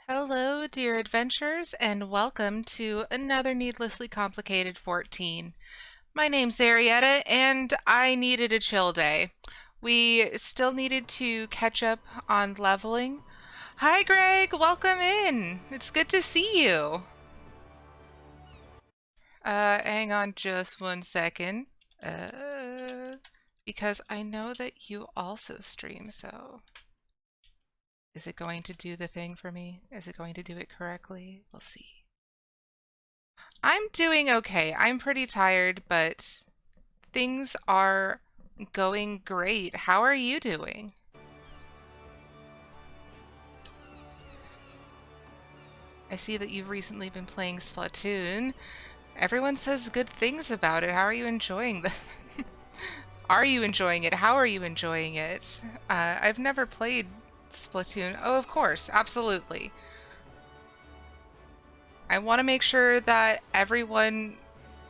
Hello, dear adventurers, and welcome to another Needlessly Complicated 14. My name's Aerietta, and I needed a chill day. We still needed to catch up on leveling. Hi, Greg! Welcome in! It's good to see you! Hang on just one second. Because I know that you also stream, so... Is it going to do the thing for me? Is it going to do it correctly? We'll see. I'm doing okay. I'm pretty tired, but things are going great. How are you doing? I see that you've recently been playing Splatoon. Everyone says good things about it. How are you enjoying this? Are you enjoying it? How are you enjoying it? I've never played Splatoon. Oh, of course. Absolutely. I want to make sure that everyone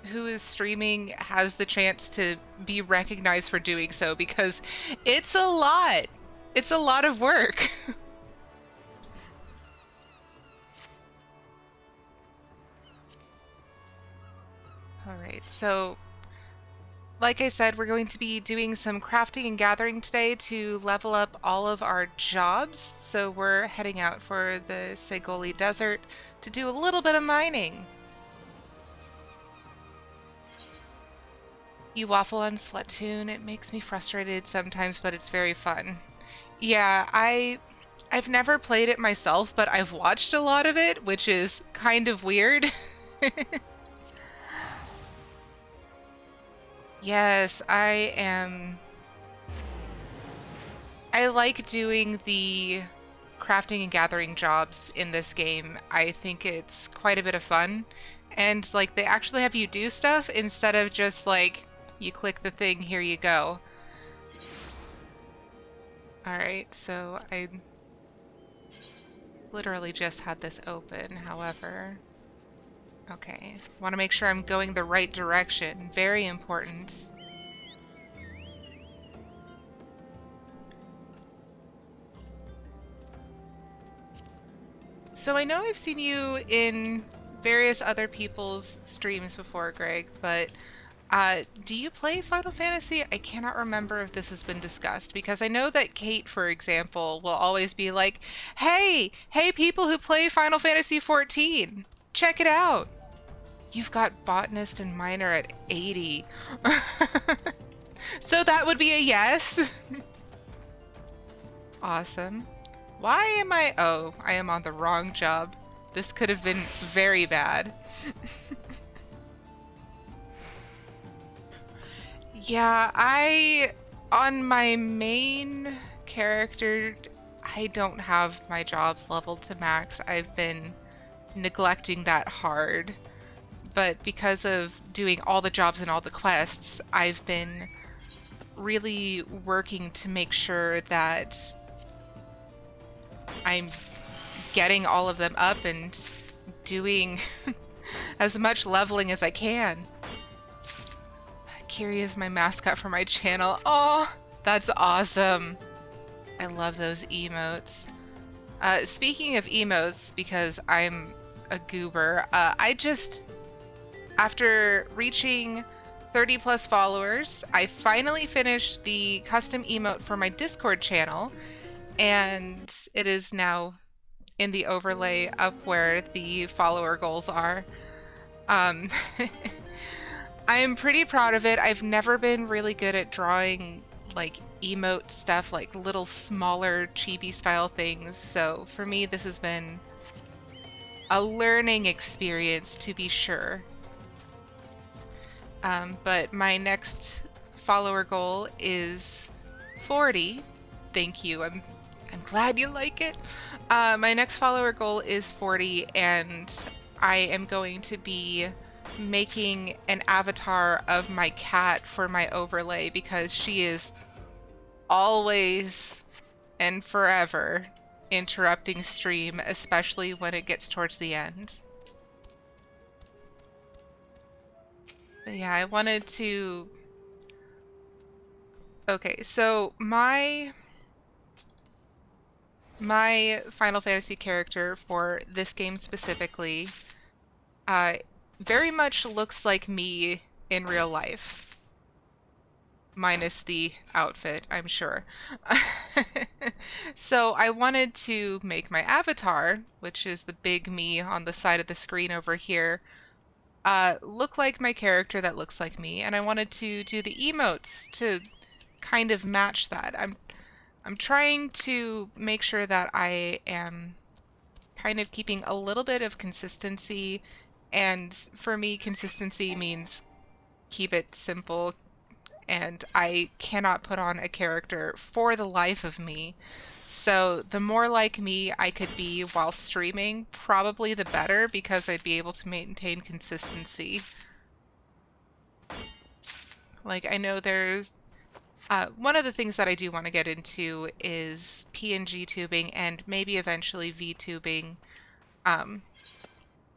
who is streaming has the chance to be recognized for doing so because it's a lot. It's a lot of work. All right, so like I said, we're going to be doing some crafting and gathering today to level up all of our jobs. So we're heading out for the Segoli Desert to do a little bit of mining. You waffle on Splatoon. It makes me frustrated sometimes, but it's very fun. Yeah, I've never played it myself, but I've watched a lot of it, which is kind of weird. Yes, I like doing the crafting and gathering jobs in this game. I think it's quite a bit of fun. And like they actually have you do stuff instead of just like you click the thing, here you go. Alright, so I literally just had this open, however. Okay, want to make sure I'm going the right direction. Very important. So I know I've seen you in various other people's streams before, Greg, but do you play Final Fantasy? I cannot remember if this has been discussed because I know that Kate, for example, will always be like, hey people who play Final Fantasy 14, check it out. You've got Botanist and Miner at 80. So that would be a yes. Awesome. Why am I... Oh, I am on the wrong job. This could have been very bad. Yeah, on my main character, I don't have my jobs leveled to max. I've been neglecting that hard. But because of doing all the jobs and all the quests, I've been really working to make sure that I'm getting all of them up and doing as much leveling as I can. Kiri is my mascot for my channel. Oh, that's awesome. I love those emotes. Speaking of emotes, because I'm a goober, after reaching 30 plus followers, I finally finished the custom emote for my Discord channel, and it is now in the overlay up where the follower goals are. Um, I am pretty proud of it. I've never been really good at drawing like emote stuff, like little smaller chibi style things. So for me, this has been a learning experience to be sure. But my next follower goal is 40. Thank you. I'm glad you like it. My next follower goal is 40, and I am going to be making an avatar of my cat for my overlay because she is always and forever interrupting stream, especially when it gets towards the end. But yeah, I wanted to... Okay, so my My Final Fantasy character for this game specifically uh, very much looks like me in real life, minus the outfit, I'm sure. So I wanted to make my avatar, which is the big me on the side of the screen over here, look like my character that looks like me, and I wanted to do the emotes to kind of match that. I'm trying to make sure that I am kind of keeping a little bit of consistency, and for me, consistency means keep it simple, and I cannot put on a character for the life of me. So the more like me I could be while streaming, probably the better, because I'd be able to maintain consistency. Like, I know there's one of the things that I do want to get into is PNG tubing and maybe eventually VTubing. Um,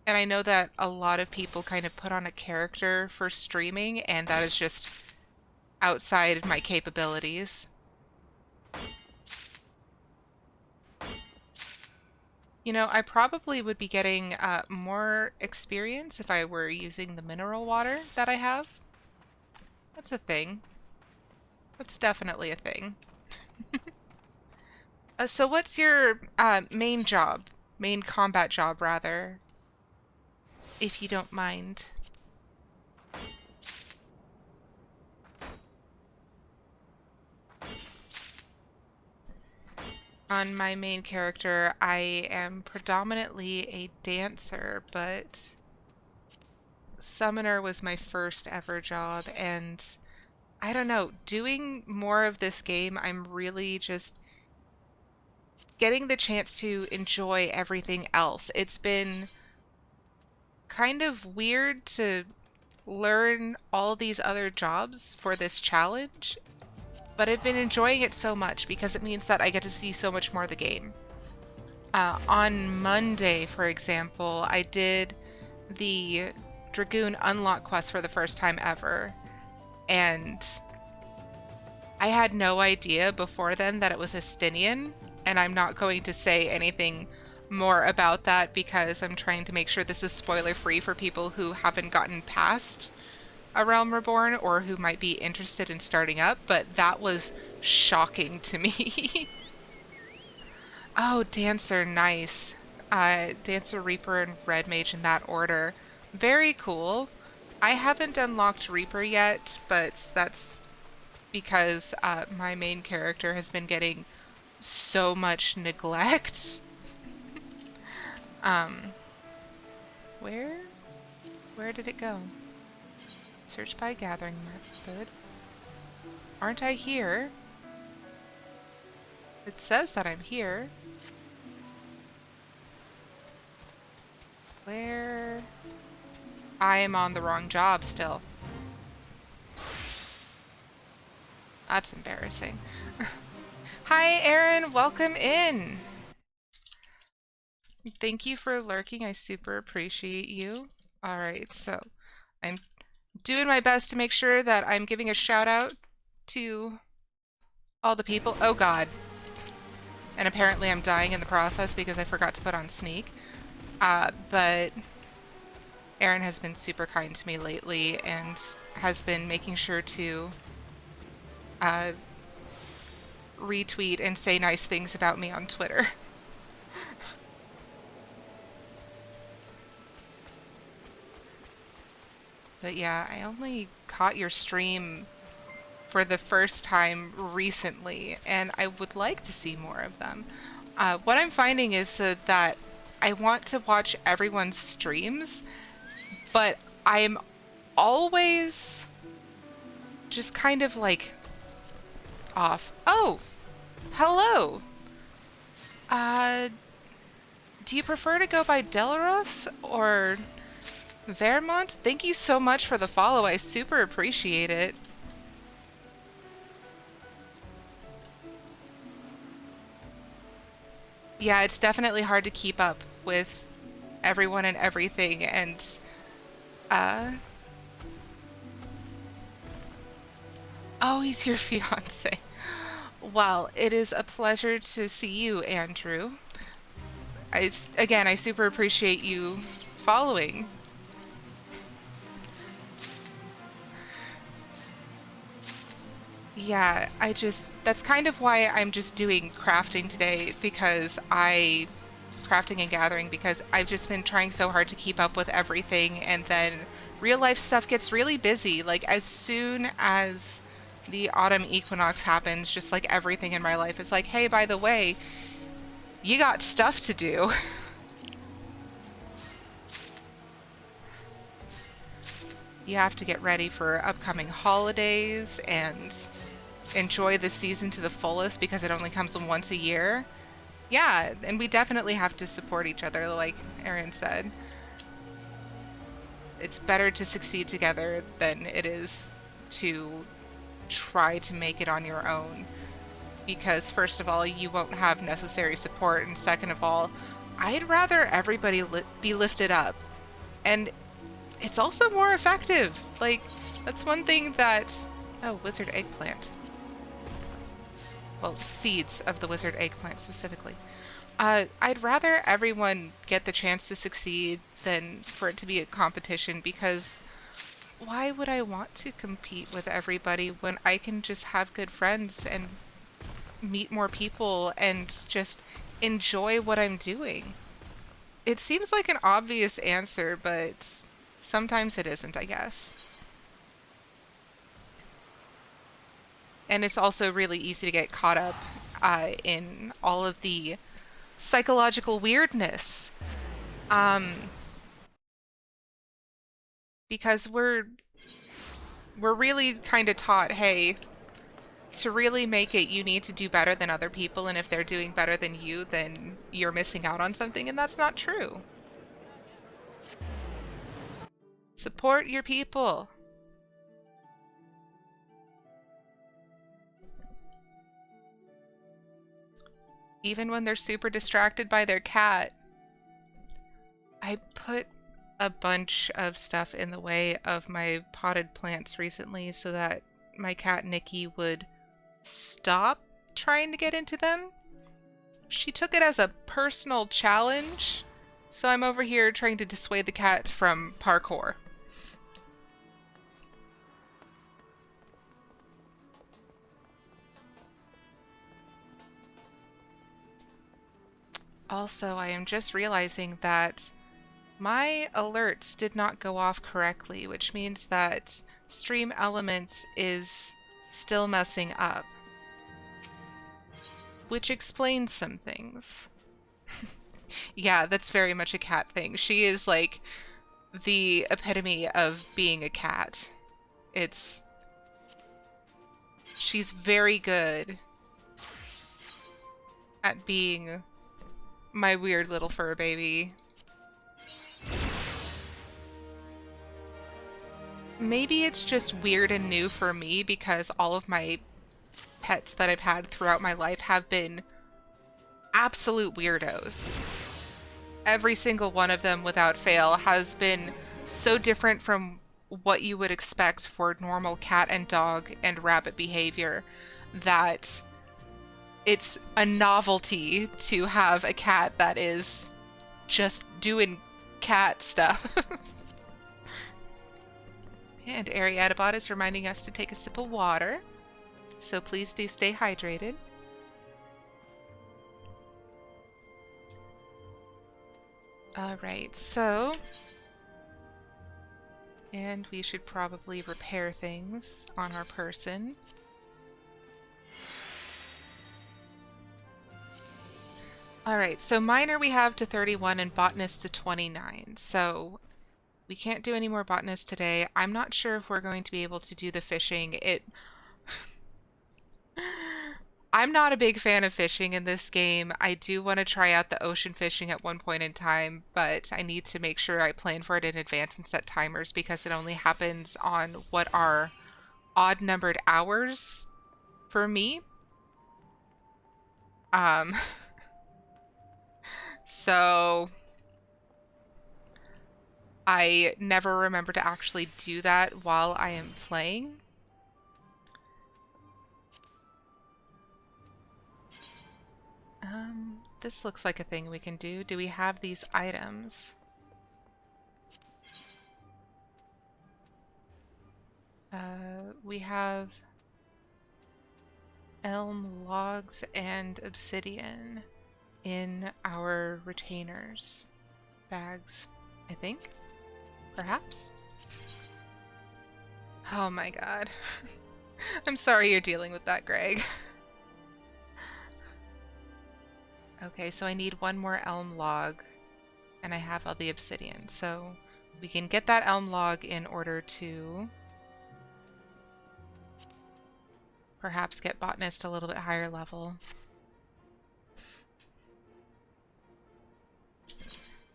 and I know that a lot of people kind of put on a character for streaming, and that is just outside of my capabilities. You know, I probably would be getting more experience if I were using the mineral water that I have. That's a thing. That's definitely a thing. So what's your main job? Main combat job, rather, if you don't mind. On my main character, I am predominantly a dancer, but summoner was my first ever job, and I don't know, doing more of this game, I'm really just getting the chance to enjoy everything else. It's been kind of weird to learn all these other jobs for this challenge, but I've been enjoying it so much because it means that I get to see so much more of the game. On Monday, for example, I did the Dragoon Unlock quest for the first time ever, and I had no idea before then that it was Estinian, and I'm not going to say anything more about that because I'm trying to make sure this is spoiler-free for people who haven't gotten past A Realm Reborn or who might be interested in starting up, but that was shocking to me. Oh, Dancer, nice. Dancer, Reaper, and Red Mage in that order. Very cool. I haven't unlocked Reaper yet, but that's because my main character has been getting so much neglect. um, where? Where did it go? Search by gathering method. Aren't I here? It says that I'm here. Where? I am on the wrong job still. That's embarrassing. Hi, Aaron. Welcome in. Thank you for lurking. I super appreciate you. All right, so I'm doing my best to make sure that I'm giving a shout out to all the people. Oh God. And apparently I'm dying in the process because I forgot to put on sneak. But Aaron has been super kind to me lately and has been making sure to retweet and say nice things about me on Twitter. But yeah, I only caught your stream for the first time recently, and I would like to see more of them. What I'm finding is that I want to watch everyone's streams, but I'm always just kind of like off. Oh, hello. Do you prefer to go by Delaros or Vermont? Thank you so much for the follow. I super appreciate it. Yeah, it's definitely hard to keep up with everyone and everything, and oh, he's your fiance. Well, it is a pleasure to see you, Andrew. Again, I super appreciate you following. Yeah, that's kind of why I'm just doing crafting today, crafting and gathering, because I've just been trying so hard to keep up with everything, and then real life stuff gets really busy. Like, as soon as the autumn equinox happens, just like everything in my life is like, hey, by the way, you got stuff to do. You have to get ready for upcoming holidays and enjoy the season to the fullest because it only comes once a year. Yeah, and we definitely have to support each other, like Erin said. It's better to succeed together than it is to try to make it on your own. Because, first of all, you won't have necessary support, and second of all, I'd rather everybody be lifted up. And it's also more effective. Like, that's one thing that... Oh, wizard eggplant. Well, seeds of the wizard eggplant specifically. I'd rather everyone get the chance to succeed than for it to be a competition, because why would I want to compete with everybody when I can just have good friends and meet more people and just enjoy what I'm doing? It seems like an obvious answer, but sometimes it isn't, I guess. And it's also really easy to get caught up in all of the psychological weirdness. Because we're really kind of taught, hey, to really make it, you need to do better than other people, and if they're doing better than you, then you're missing out on something, and that's not true. Support your people. Even when they're super distracted by their cat. I put a bunch of stuff in the way of my potted plants recently so that my cat Nikki would stop trying to get into them. She took it as a personal challenge, so I'm over here trying to dissuade the cat from parkour. Also, I am just realizing that my alerts did not go off correctly, which means that Stream Elements is still messing up. Which explains some things. Yeah, that's very much a cat thing. She is like the epitome of being a cat. She's very good at being my weird little fur baby. Maybe it's just weird and new for me because all of my pets that I've had throughout my life have been absolute weirdos. Every single one of them, without fail, has been so different from what you would expect for normal cat and dog and rabbit behavior that it's a novelty to have a cat that is just doing cat stuff. And Aerietta bot is reminding us to take a sip of water, so please do stay hydrated. Alright, so... And we should probably repair things on our person. Alright, so Miner we have to 31 and Botanist to 29, so we can't do any more Botanist today. I'm not sure if we're going to be able to do the fishing. I'm not a big fan of fishing in this game. I do want to try out the ocean fishing at one point in time, but I need to make sure I plan for it in advance and set timers because it only happens on what are odd-numbered hours for me. So I never remember to actually do that while I am playing. this looks like a thing we can do. Do we have these items? We have elm logs and obsidian in our retainers bags, I think. Perhaps? Oh my god. I'm sorry you're dealing with that, Greg. Okay, so I need one more elm log, and I have all the obsidian, so we can get that elm log in order to perhaps get botanist a little bit higher level.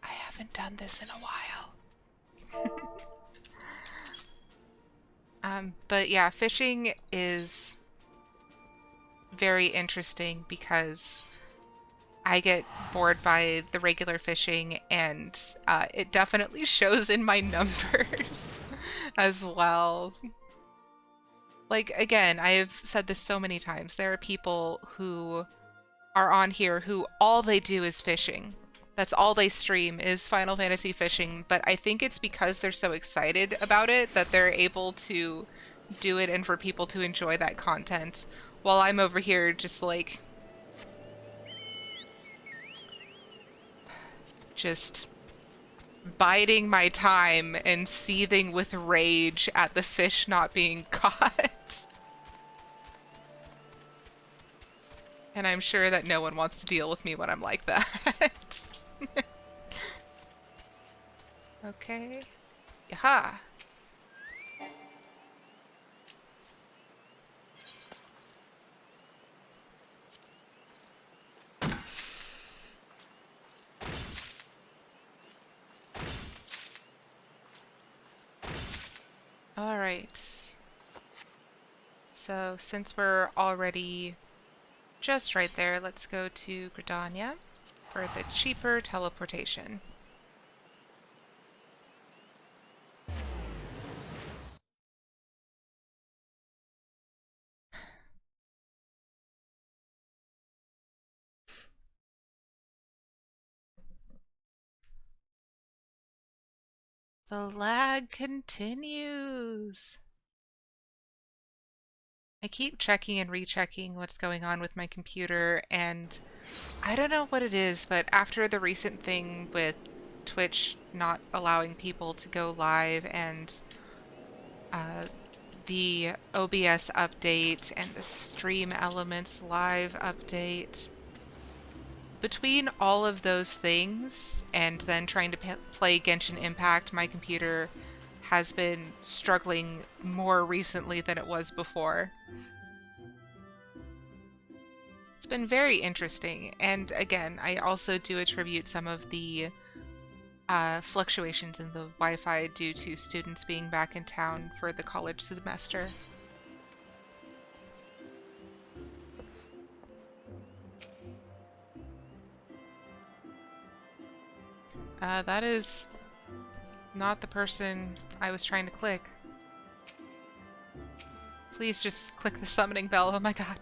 I haven't done this in a while. But yeah, fishing is very interesting because I get bored by the regular fishing, and it definitely shows in my numbers as well. Like, again, I have said this so many times. There are people who are on here who all they do is fishing. That's all they stream is Final Fantasy fishing, but I think it's because they're so excited about it that they're able to do it and for people to enjoy that content, while I'm over here just like just biding my time and seething with rage at the fish not being caught. And I'm sure that no one wants to deal with me when I'm like that. Okay. Yaha! Alright. So, since we're already just right there, let's go to Gridania for the cheaper teleportation. The lag continues! I keep checking and rechecking what's going on with my computer, and I don't know what it is, but after the recent thing with Twitch not allowing people to go live, and the OBS update and the Stream Elements live update, between all of those things and then trying to play Genshin Impact, my computer has been struggling more recently than it was before. It's been very interesting, and again, I also do attribute some of the fluctuations in the Wi-Fi due to students being back in town for the college semester. That is not the person I was trying to click. Please just click the summoning bell, oh my god.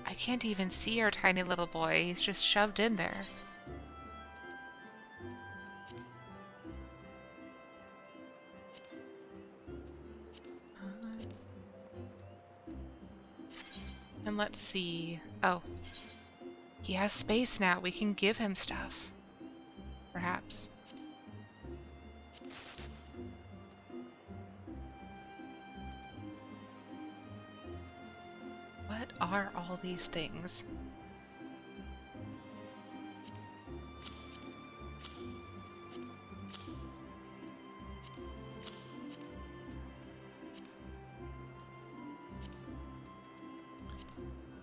I can't even see our tiny little boy, he's just shoved in there. And let's see. Oh. He has space now. We can give him stuff. Perhaps. What are all these things?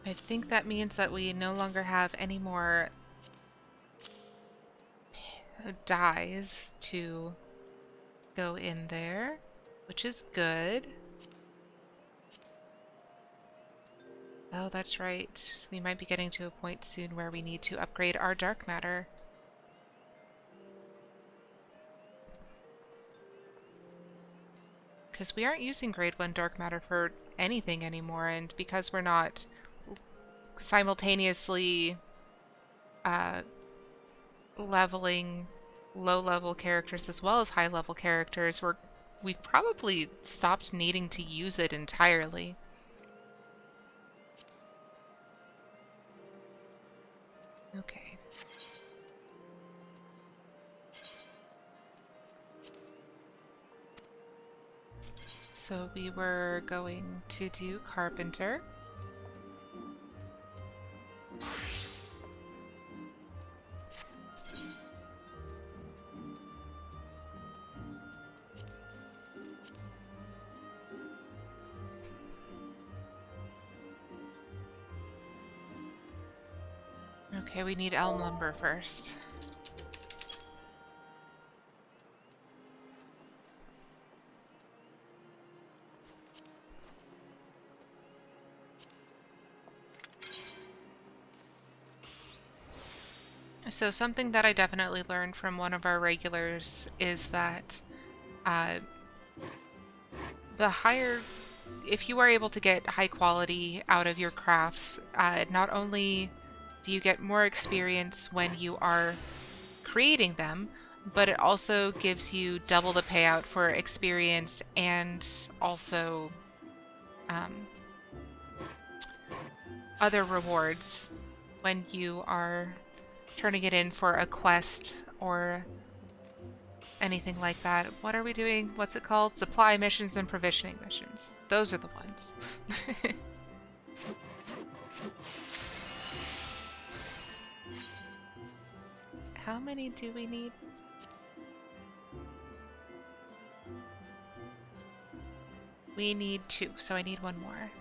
I think that means that we no longer have any more dyes to go in there, which is good. Oh, that's right. We might be getting to a point soon where we need to upgrade our dark matter. because we aren't using grade 1 dark matter for anything anymore, and because we're not simultaneously leveling low-level characters as well as high-level characters, we've probably stopped needing to use it entirely. Okay. So we were going to do carpenter. Okay, we need elm lumber first. So something that I definitely learned from one of our regulars is that if you are able to get high quality out of your crafts, not only do you get more experience when you are creating them, but it also gives you double the payout for experience and also other rewards when you are turning it in for a quest or anything like that. What are we doing? What's it called? Supply missions and provisioning missions. Those are the ones. How many do we need? We need 2, so I need 1 more.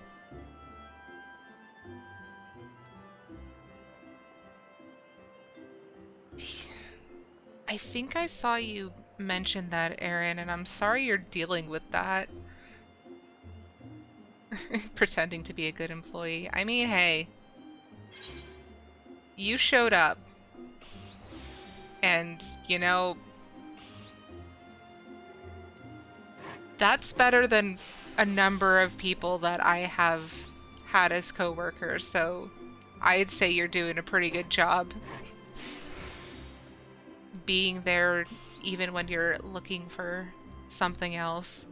I think I saw you mention that, Aaron, and I'm sorry you're dealing with that. Pretending to be a good employee. I mean, hey. You showed up. And, you know, that's better than a number of people that I have had as coworkers, so I'd say you're doing a pretty good job being there even when you're looking for something else.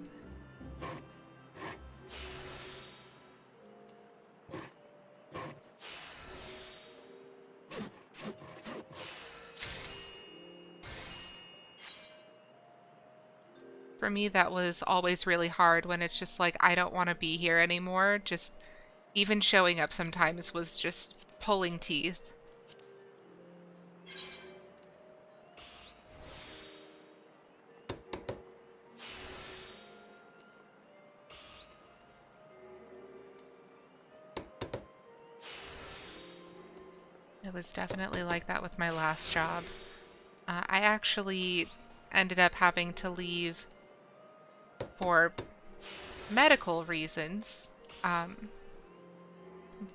For me, that was always really hard when it's just like, I don't want to be here anymore. Just even showing up sometimes was just pulling teeth. It was definitely like that with my last job. I actually ended up having to leave for medical reasons,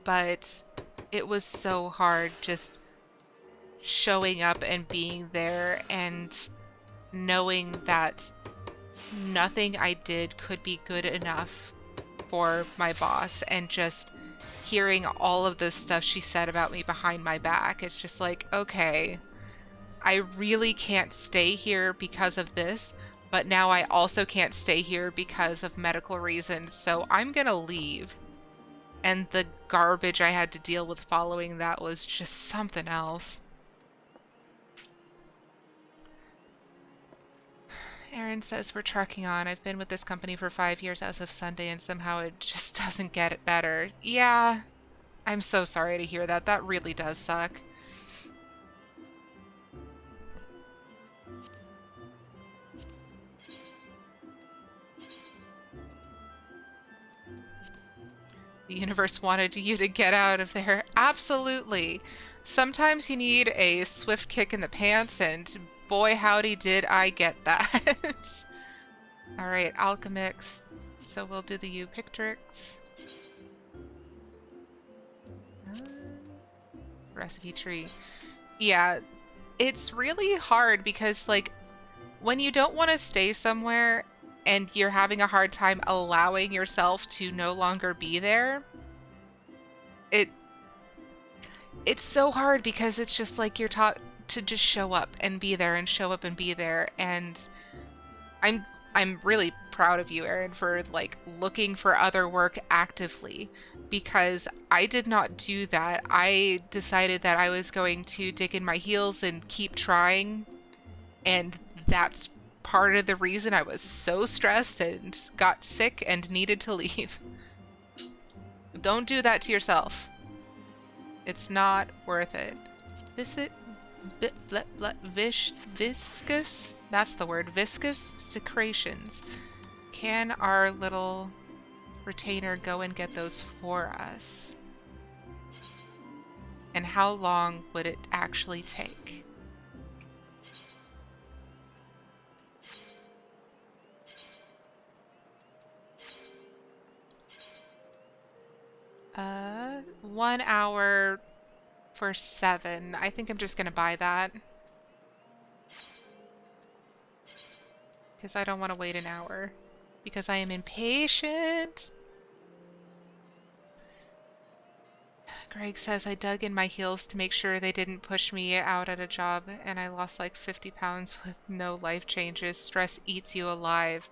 but it was so hard just showing up and being there and knowing that nothing I did could be good enough for my boss, and just hearing all of the stuff she said about me behind my back. It's just like, okay, I really can't stay here because of this, but now I also can't stay here because of medical reasons, so I'm gonna leave. And the garbage I had to deal with following that was just something else. Aaron says we're trucking on. I've been with this company for 5 years as of Sunday, and somehow it just doesn't get it better. Yeah, I'm so sorry to hear that. That really does suck. The universe wanted you to get out of there. Absolutely. Sometimes you need a swift kick in the pants, and boy howdy did I get that. Alright, Alchemix. So we'll do the Upictrix. Recipe tree. Yeah, it's really hard because, like, when you don't want to stay somewhere and you're having a hard time allowing yourself to no longer be there, it's so hard because it's just like you're taught to just show up and be there and show up and be there. And I'm really proud of you, Erin, for like looking for other work actively, because I did not do that. I decided that I was going to dig in my heels and keep trying, and that's part of the reason I was so stressed and got sick and needed to leave. Don't do that to yourself. It's not worth it. Viscous? That's the word. Viscous secretions. Can our little retainer go and get those for us? And how long would it actually take? Uh, 1 hour for 7. I think I'm just gonna buy that. Because I don't want to wait an hour. Because I am impatient. Greg says I dug in my heels to make sure they didn't push me out at a job, and I lost like 50 pounds with no life changes. Stress eats you alive.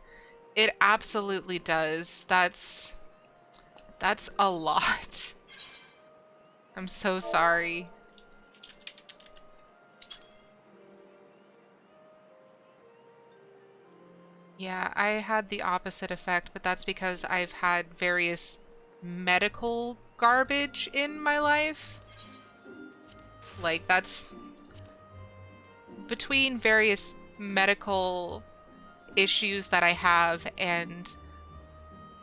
It absolutely does. That's a lot. I'm so sorry. Yeah, I had the opposite effect, but that's because I've had various medical garbage in my life. Like, that's between various medical issues that I have and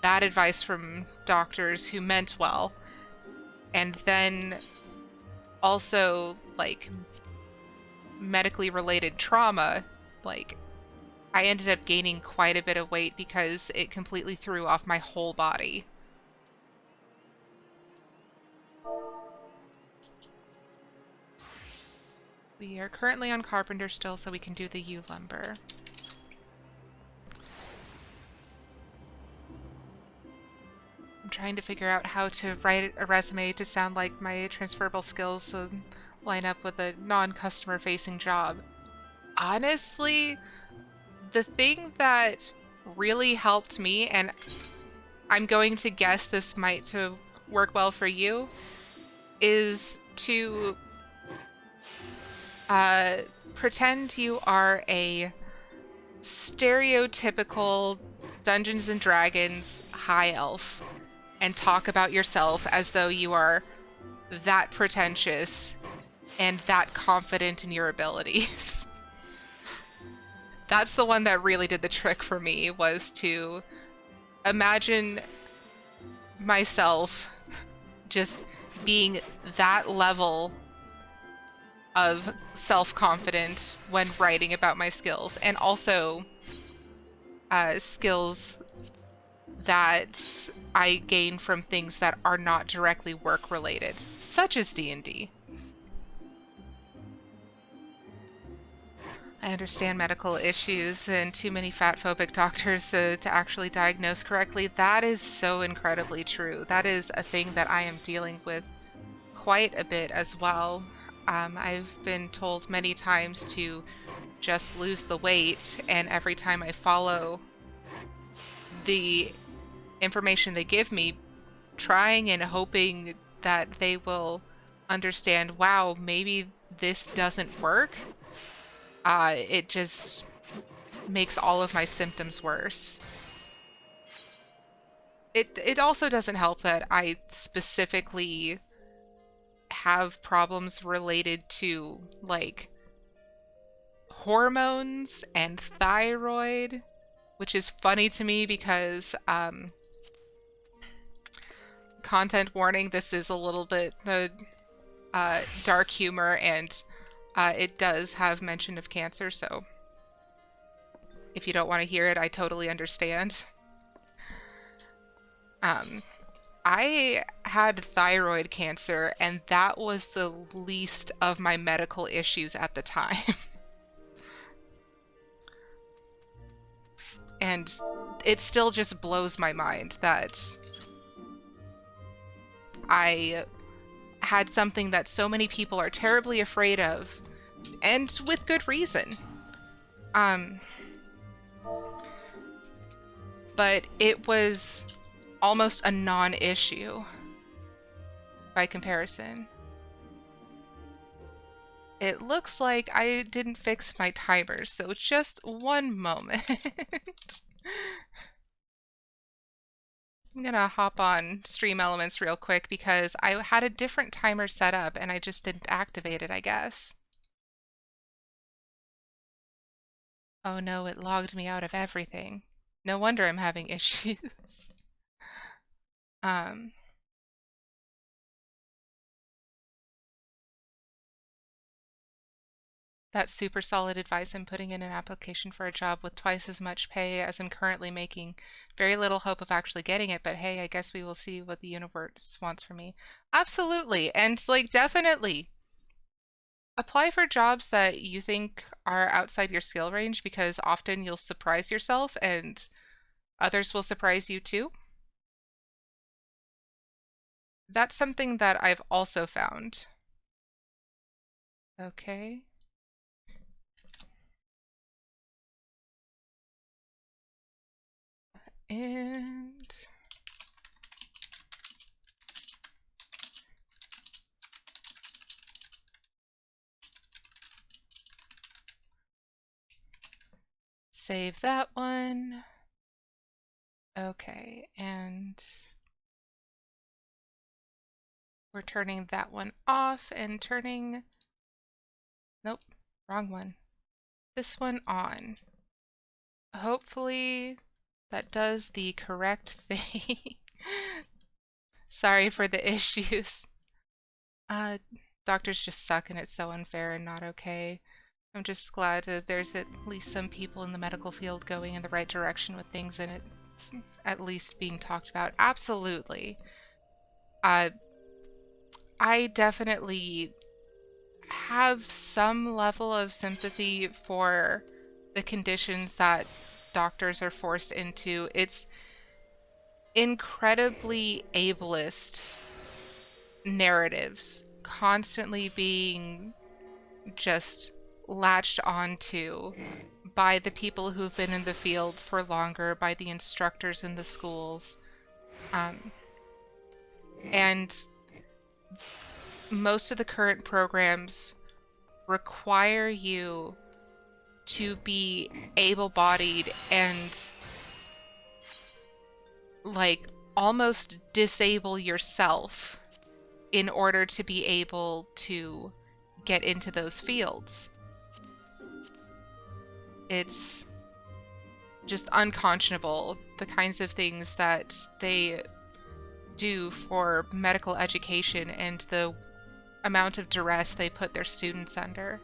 bad advice from doctors who meant well. And then also, like, medically related trauma. Like, I ended up gaining quite a bit of weight because it completely threw off my whole body. We are currently on Carpenter still, so we can do the U lumber. I'm trying to figure out how to write a resume to sound like my transferable skills and line up with a non-customer facing job. Honestly, the thing that really helped me, and I'm going to guess this might to work well for you, is to pretend you are a stereotypical Dungeons and Dragons high elf and talk about yourself as though you are that pretentious and that confident in your abilities. That's the one that really did the trick for me, was to imagine myself just being that level of self-confident when writing about my skills, and also skills that I gain from things that are not directly work related, such as D&D. I understand medical issues and too many fat-phobic doctors to actually diagnose correctly. That is so incredibly true. That is a thing that I am dealing with quite a bit as well. I've been told many times to just lose the weight, and every time I follow the information they give me, trying and hoping that they will understand, wow, maybe this doesn't work, it just makes all of my symptoms worse. It also doesn't help that I specifically have problems related to, like, hormones and thyroid, which is funny to me because, content warning, this is a little bit dark humor, and it does have mention of cancer, so if you don't want to hear it, I totally understand. I had thyroid cancer, and that was the least of my medical issues at the time. And it still just blows my mind that I had something that so many people are terribly afraid of, and with good reason. But it was almost a non-issue by comparison. It looks like I didn't fix my timers, so just one moment. I'm gonna hop on Stream Elements real quick because I had a different timer set up and I just didn't activate it, I guess. Oh no, it logged me out of everything. No wonder I'm having issues. That's super solid advice. I'm putting in an application for a job with twice as much pay as I'm currently making. Very little hope of actually getting it, but hey, I guess we will see what the universe wants from me. Absolutely. And like definitely apply for jobs that you think are outside your skill range because often you'll surprise yourself and others will surprise you too. That's something that I've also found. Okay. And save that one. Okay, and we're turning that one off and turning, nope, wrong one. This one on. Hopefully that does the correct thing. Sorry for the issues. Doctors just suck and it's so unfair and not okay. I'm just glad that there's at least some people in the medical field going in the right direction with things and it's at least being talked about. Absolutely. I definitely have some level of sympathy for the conditions that doctors are forced into. It's incredibly ableist narratives constantly being just latched onto by the people who've been in the field for longer, by the instructors in the schools. And most of the current programs require you to be able-bodied and like almost disable yourself in order to be able to get into those fields. It's just unconscionable, the kinds of things that they do for medical education and the amount of duress they put their students under.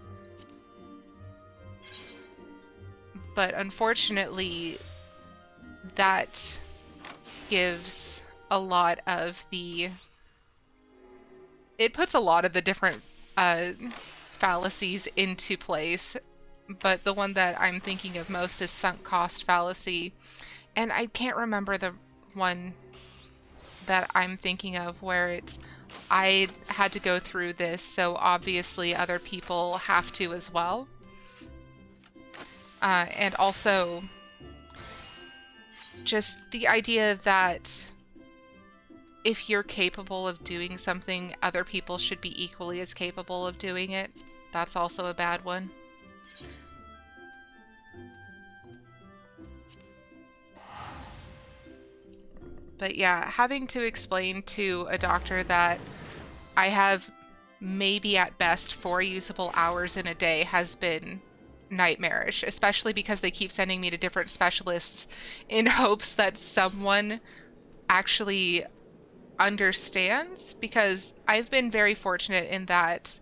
But unfortunately, that gives a lot of the... It puts a lot of the different fallacies into place, but the one that I'm thinking of most is sunk cost fallacy. And I can't remember the one that I'm thinking of where it's, I had to go through this, so obviously other people have to as well. And also just the idea that if you're capable of doing something, other people should be equally as capable of doing it. That's also a bad one. But yeah, having to explain to a doctor that I have maybe at best 4 usable hours in a day has been nightmarish, especially because they keep sending me to different specialists in hopes that someone actually understands, because I've been very fortunate in that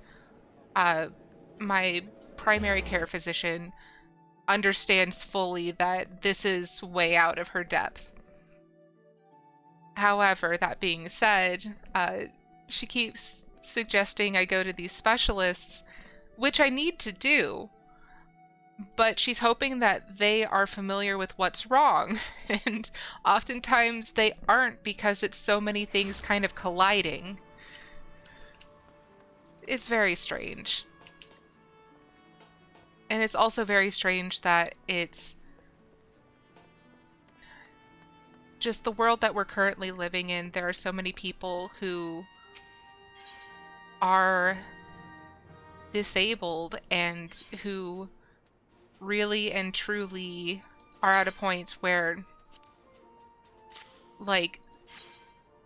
my primary care physician understands fully that this is way out of her depth. However, that being said, she keeps suggesting I go to these specialists, which I need to do, but she's hoping that they are familiar with what's wrong. And oftentimes they aren't, because it's so many things kind of colliding. It's very strange. And it's also very strange that it's just the world that we're currently living in. There are so many people who are disabled and who really and truly are at a point where, like,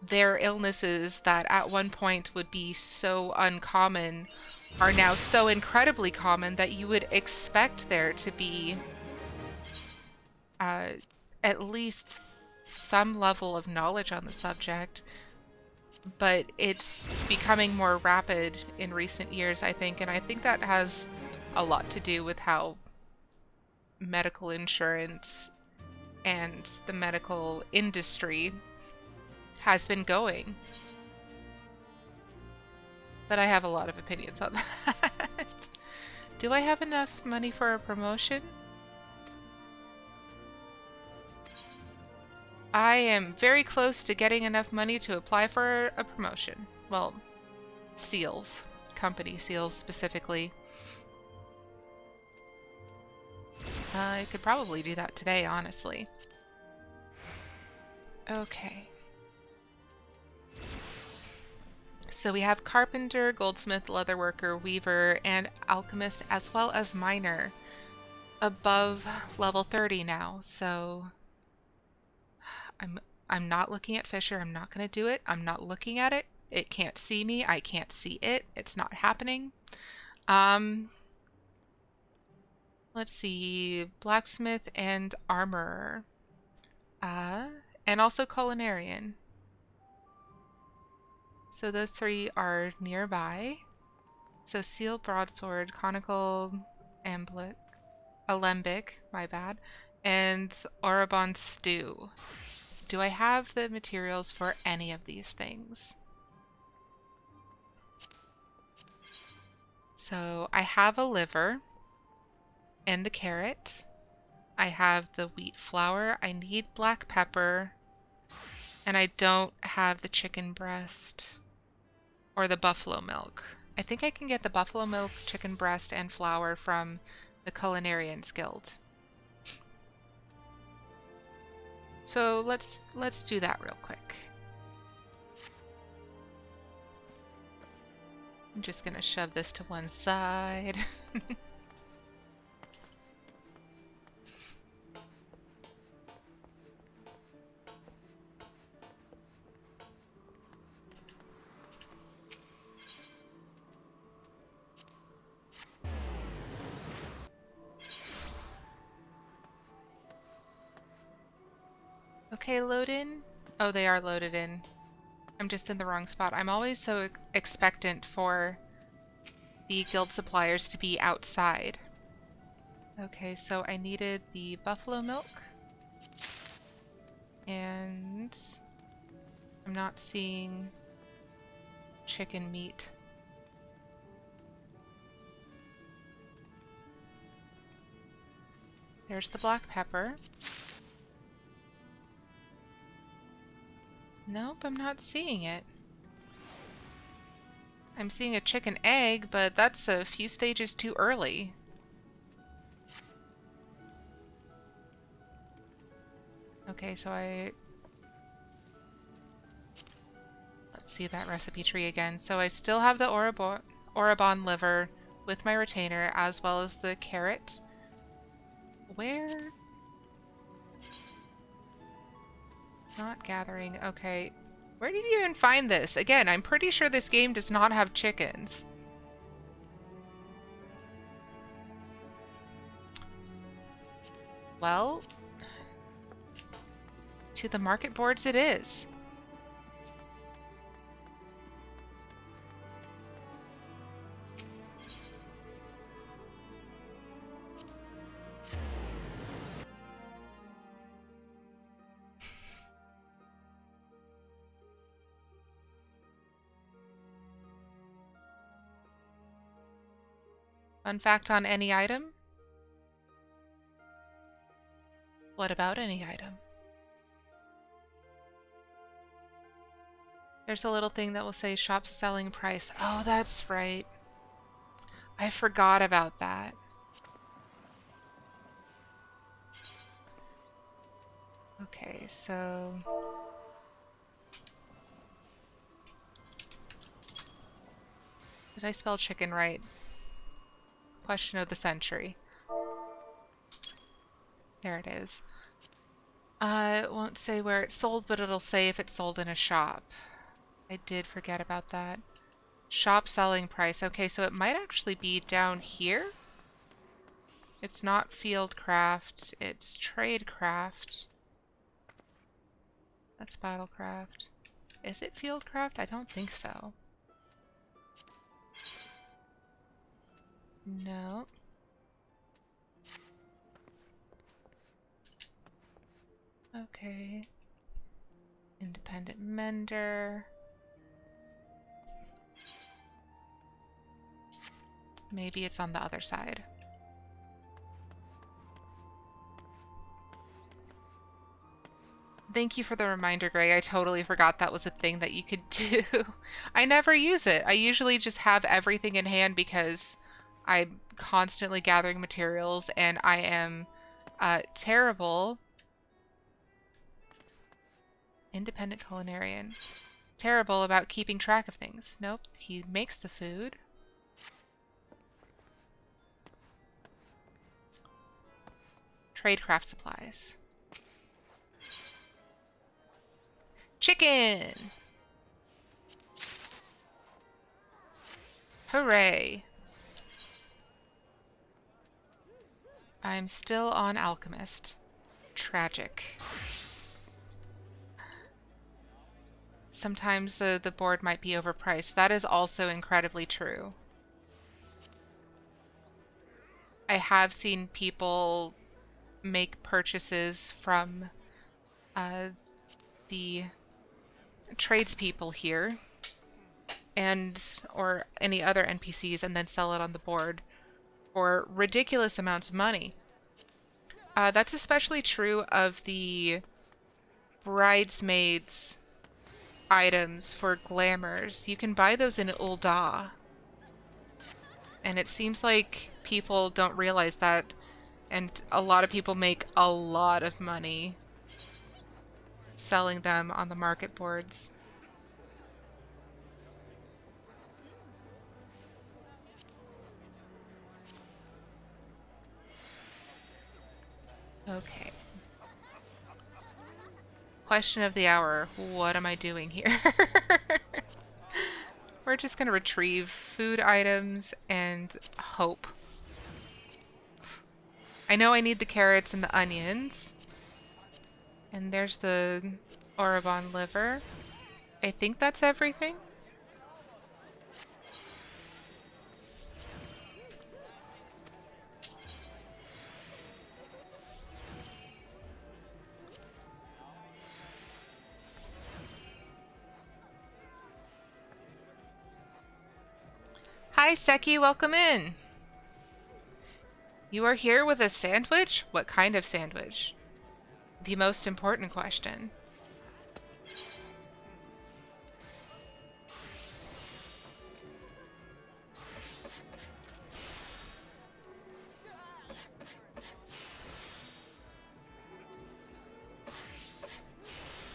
their illnesses that at one point would be so uncommon are now so incredibly common that you would expect there to be at least some level of knowledge on the subject. But it's becoming more rapid in recent years, I think, and I think that has a lot to do with how medical insurance and the medical industry has been going. But I have a lot of opinions on that. Do I have enough money for a promotion? I am very close to getting enough money to apply for a promotion. Well, seals. Company seals specifically. I could probably do that today, honestly. Okay. So we have carpenter, goldsmith, leatherworker, weaver, and alchemist, as well as miner above level 30 now. So I'm not looking at Fisher. I'm not going to do it. I'm not looking at it. It can't see me. I can't see it. It's not happening. Let's see. Blacksmith and armorer. And also culinarian. So those three are nearby. So seal, broadsword, conical, alembic, my bad, and Orabon stew. Do I have the materials for any of these things? So I have a liver and the carrot. I have the wheat flour. I need black pepper. And I don't have the chicken breast or the buffalo milk. I think I can get the buffalo milk, chicken breast, and flour from the Culinarians Guild. So let's do that real quick. I'm just gonna shove this to one side. Okay, load in. Oh, they are loaded in. I'm just in the wrong spot. I'm always so expectant for the guild suppliers to be outside. Okay, so I needed the buffalo milk. And I'm not seeing chicken meat. There's the black pepper. Nope, I'm not seeing it. I'm seeing a chicken egg, but that's a few stages too early. Okay, so let's see that recipe tree again. So I still have the Orabon liver with my retainer, as well as the carrot. Where? Not gathering. Okay. Where did you even find this? Again, I'm pretty sure this game does not have chickens. Well, to the market boards it is. Fun fact on any item: What about any item? There's a little thing that will say shop selling price. Oh, that's right. I forgot about that. Okay, so... Did I spell chicken right? Question of the century. There it is. It won't say where it's sold, but it'll say if it's sold in a shop. I did forget about that. Shop selling price. Okay, so it might actually be down here. It's not fieldcraft, it's tradecraft. That's battlecraft. Is it fieldcraft? I don't think so. No. Okay. Independent mender. Maybe it's on the other side. Thank you for the reminder, Greg. I totally forgot that was a thing that you could do. I never use it. I usually just have everything in hand because I'm constantly gathering materials and I am terrible. Independent culinarian. Terrible about keeping track of things. Nope, he makes the food. Tradecraft supplies. Chicken! Hooray! I'm still on Alchemist. Tragic. Sometimes the board might be overpriced. That is also incredibly true. I have seen people make purchases from the tradespeople here and or any other NPCs and then sell it on the board for ridiculous amounts of money. That's especially true of the bridesmaids items for glamours. You can buy those in Ul'dah. And it seems like people don't realize that, and a lot of people make a lot of money selling them on the market boards. Okay. Question of the hour. What am I doing here? We're just gonna retrieve food items and hope. I know I need the carrots and the onions. And there's the Orobon liver. I think that's everything. Hi, Seki, welcome in. You are here with a sandwich? What kind of sandwich? The most important question.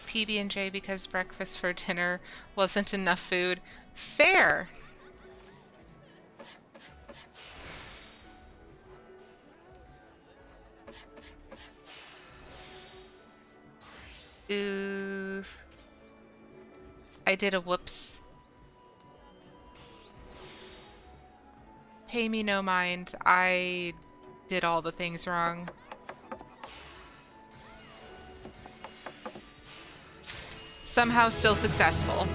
PB&J because breakfast for dinner wasn't enough food. Fair. Ooh. I did a whoops. Pay me no mind. I did all the things wrong. Somehow still successful.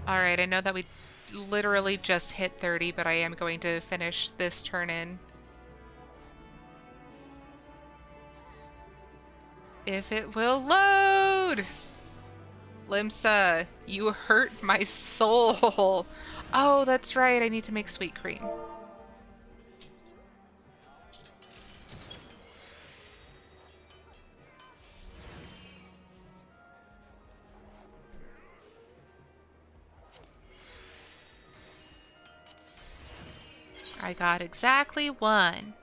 Alright, I know that we literally just hit 30, but I am going to finish this turn in. If it will load! Limsa, you hurt my soul! Oh, that's right, I need to make sweet cream. I got exactly one.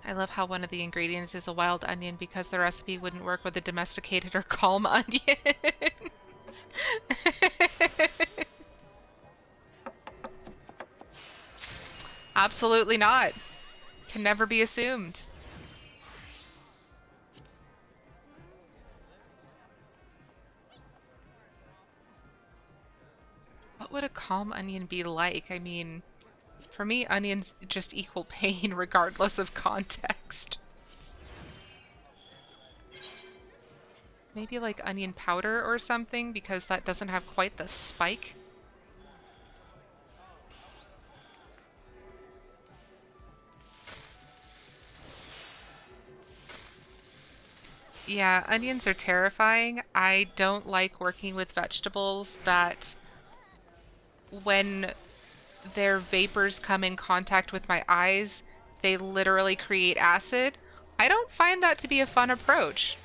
I love how one of the ingredients is a wild onion because the recipe wouldn't work with a domesticated or calm onion. Absolutely not. Can never be assumed. What would a calm onion be like? I mean, for me, onions just equal pain regardless of context. Maybe like onion powder or something, because that doesn't have quite the spike. Yeah, onions are terrifying. I don't like working with vegetables that when their vapors come in contact with my eyes, they literally create acid. I don't find that to be a fun approach.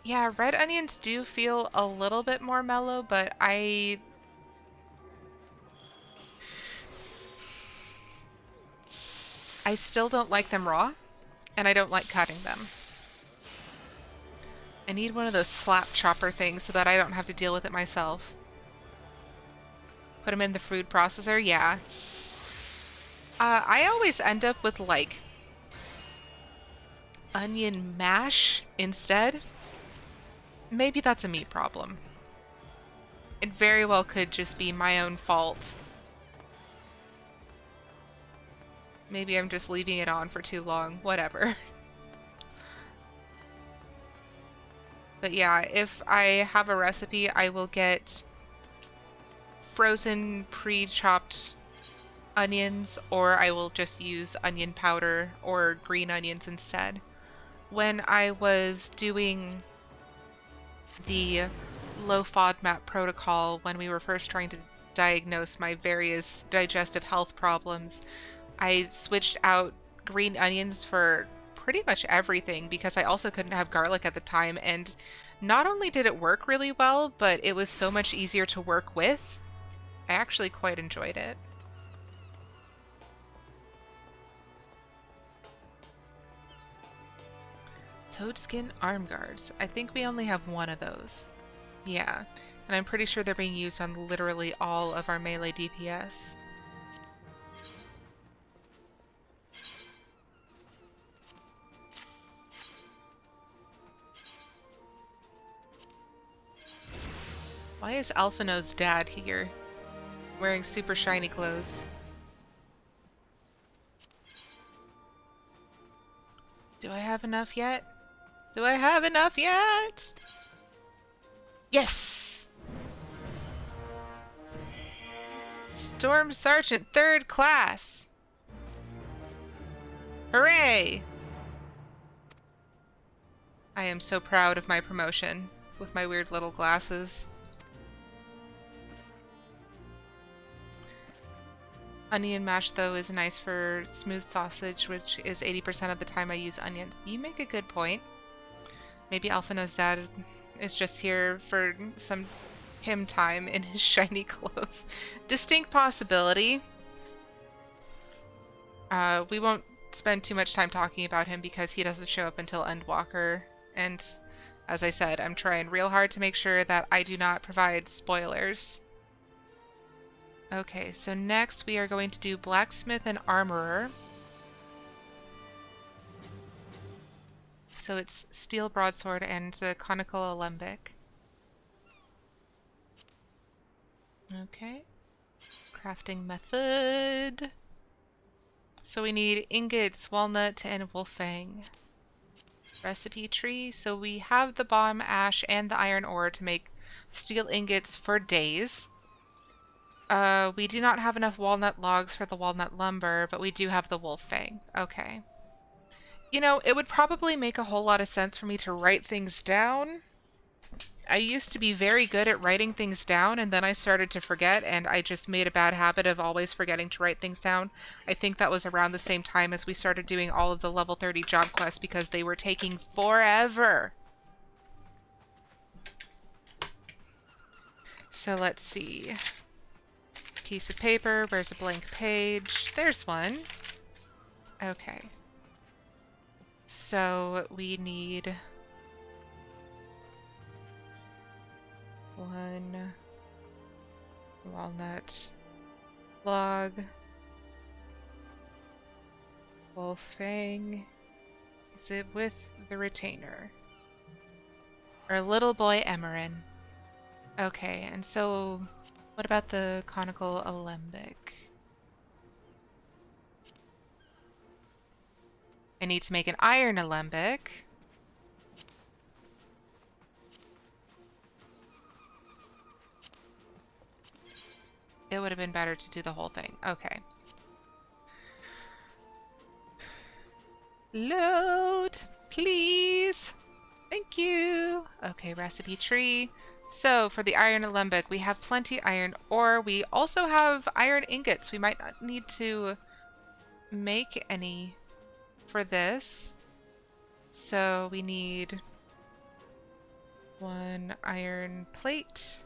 Yeah, red onions do feel a little bit more mellow, but I still don't like them raw, and I don't like cutting them. I need one of those slap chopper things so that I don't have to deal with it myself. Put them in the food processor, yeah. I always end up with, like, onion mash instead. Maybe that's a me problem. It very well could just be my own fault. Maybe I'm just leaving it on for too long. Whatever. But yeah, if I have a recipe, I will get frozen pre-chopped onions, or I will just use onion powder or green onions instead. When I was doing the low FODMAP protocol, when we were first trying to diagnose my various digestive health problems, I switched out green onions for pretty much everything because I also couldn't have garlic at the time, and not only did it work really well, but it was so much easier to work with. I actually quite enjoyed it. Toadskin arm guards. I think we only have one of those. Yeah, and I'm pretty sure they're being used on literally all of our melee DPS. Why is Alphino's dad here, wearing super shiny clothes? Do I have enough yet? Do I have enough yet? Yes! Storm Sergeant 3rd class! Hooray! I am so proud of my promotion with my weird little glasses. Onion mash, though, is nice for smooth sausage, which is 80% of the time I use onions. You make a good point. Maybe Alphino's dad is just here for some him time in his shiny clothes. Distinct possibility. We won't spend too much time talking about him because he doesn't show up until Endwalker. And as I said, I'm trying real hard to make sure that I do not provide spoilers. Okay, so next we are going to do Blacksmith and Armorer. So it's Steel Broadsword and the Conical Alembic. Okay. Crafting method. So we need ingots, walnut, and wolfang. Recipe tree. So we have the bomb ash and the iron ore to make steel ingots for days. We do not have enough walnut logs for the walnut lumber, but we do have the wolfang. Okay. You know, it would probably make a whole lot of sense for me to write things down. I used to be very good at writing things down, and then I started to forget, and I just made a bad habit of always forgetting to write things down. I think that was around the same time as we started doing all of the level 30 job quests because they were taking forever. So let's see. Piece of paper, where's a blank page? There's one. Okay. So we need 1 walnut log, wolf fang. Is it with the retainer? Or little boy Emerin. Okay, and so what about the conical alembic? I need to make an iron alembic. It would have been better to do the whole thing. Okay. Load, please. Thank you. Okay, recipe tree. So for the iron alembic, we have plenty iron ore. We also have iron ingots. We might not need to make any for this. So we need 1 iron plate,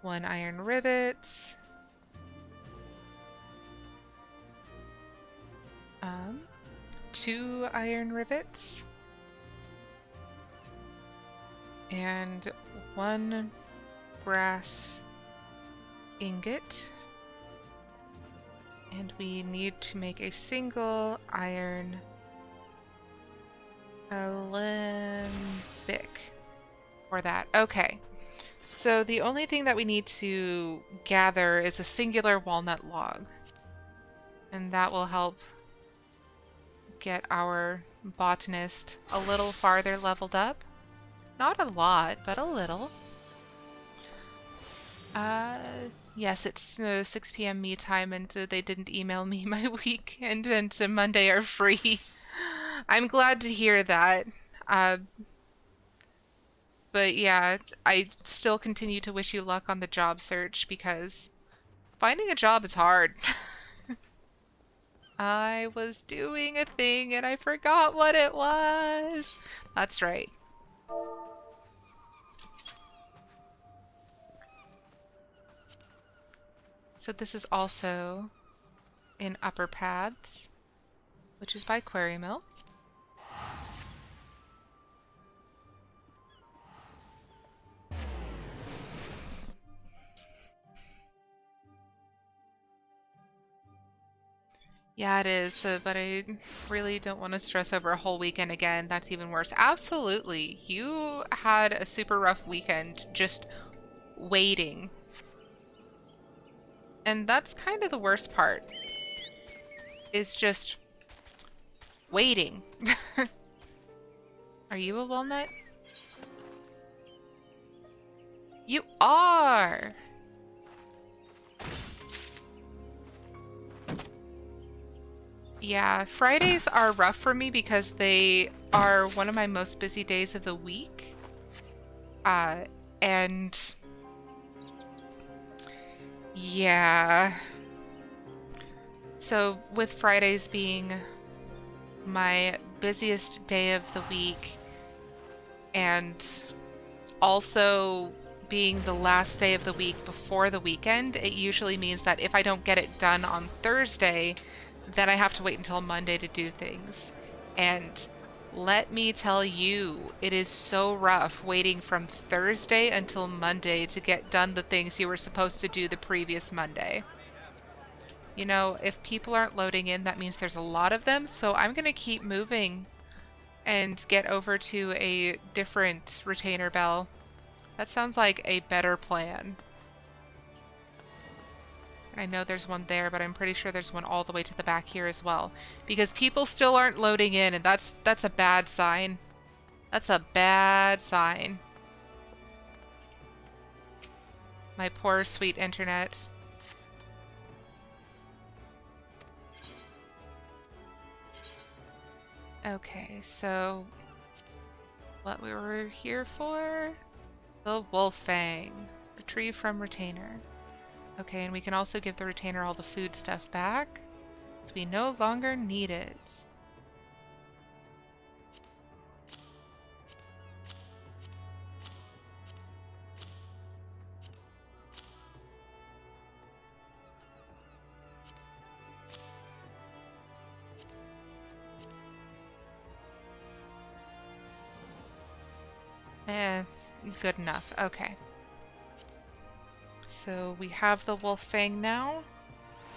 1 iron rivets, 2 iron rivets, and 1 brass ingot. And we need to make a single iron alembic for that. Okay. So the only thing that we need to gather is a singular walnut log. And that will help get our botanist a little farther leveled up. Not a lot, but a little. Yes, it's 6 p.m. me time, and they didn't email me my weekend and Monday are free. I'm glad to hear that. But yeah, I still continue to wish you luck on the job search because finding a job is hard. I was doing a thing and I forgot what it was. That's right. So this is also in Upper Paths, which is by Quarry Mill. Yeah, it is, but I really don't want to stress over a whole weekend again. That's even worse. Absolutely. You had a super rough weekend just waiting. And that's kind of the worst part. Is just waiting. Are you a walnut? You are! Yeah, Fridays are rough for me because they are one of my most busy days of the week. And yeah. So with Fridays being my busiest day of the week and also being the last day of the week before the weekend, it usually means that if I don't get it done on Thursday, then I have to wait until Monday to do things. And let me tell you, it is so rough waiting from Thursday until Monday to get done the things you were supposed to do the previous Monday. You know, if people aren't loading in, that means there's a lot of them, so I'm going to keep moving and get over to a different retainer bell. That sounds like a better plan. I know there's one there, but I'm pretty sure there's one all the way to the back here as well. Because people still aren't loading in, and that's a bad sign. That's a bad sign. My poor sweet internet. Okay, so what we were here for? The wolf fang. Retrieve from retainer. Okay, and we can also give the retainer all the food stuff back, so we no longer need it. Eh, good enough. Okay. So we have the wolf fang now.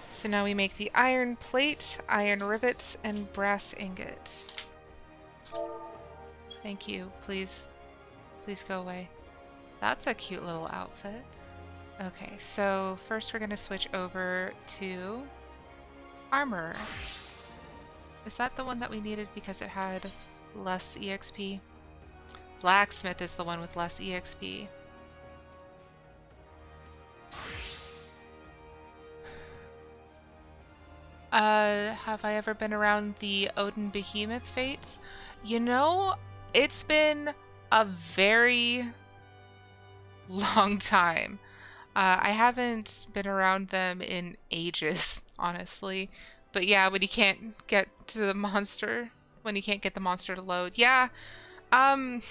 So now we make the iron plate, iron rivets, and brass ingot. Thank you. Please, please go away. That's a cute little outfit. Okay, so first we're going to switch over to armor. Is that the one that we needed because it had less EXP? Blacksmith is the one with less EXP. Have I ever been around the Odin Behemoth fates? You know, it's been a very long time. I haven't been around them in ages, honestly. But yeah, when you can't get to the monster, when you can't get the monster to load. Yeah, I've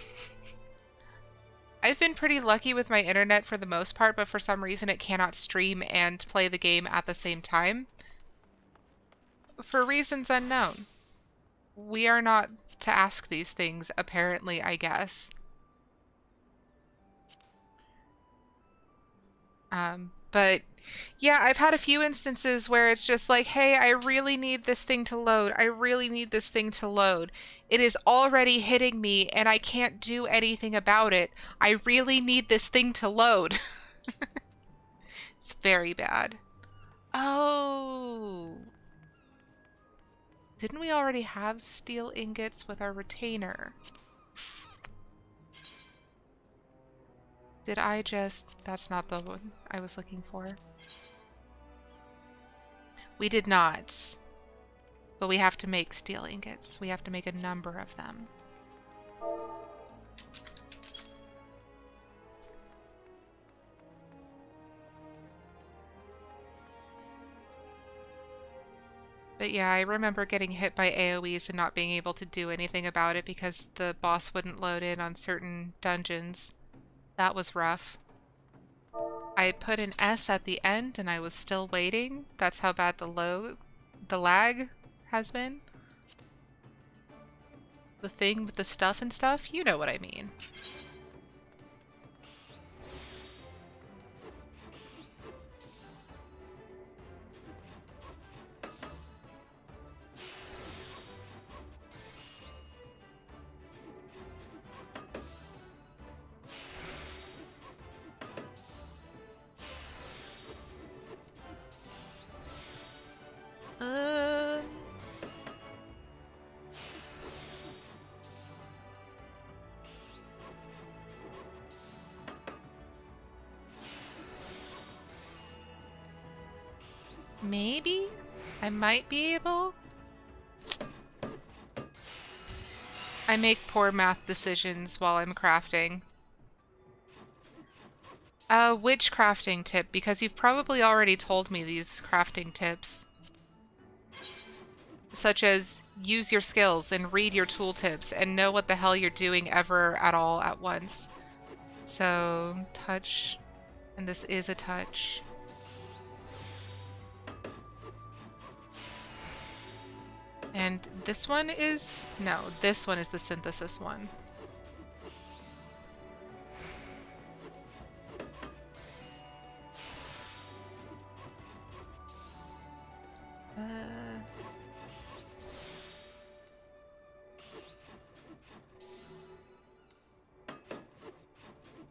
been pretty lucky with my internet for the most part, but for some reason it cannot stream and play the game at the same time. For reasons unknown. We are not to ask these things, apparently, I guess. But yeah, I've had a few instances where it's just like, hey, I really need this thing to load. I really need this thing to load. It is already hitting me and I can't do anything about it. I really need this thing to load. It's very bad. Oh. Didn't we already have steel ingots with our retainer? Did I just... That's not the one I was looking for. We did not. But we have to make steel ingots. We have to make a number of them. But yeah, I remember getting hit by AoEs and not being able to do anything about it because the boss wouldn't load in on certain dungeons. That was rough. I put an S at the end and I was still waiting. That's how bad the lag has been. The thing with the stuff and stuff, you know what I mean. Maybe? I might be able? I make poor math decisions while I'm crafting. Which crafting tip? Because you've probably already told me these crafting tips. Such as use your skills and read your tooltips and know what the hell you're doing ever at all at once. So, touch, and this is a touch. And this one is... No, this one is the synthesis one.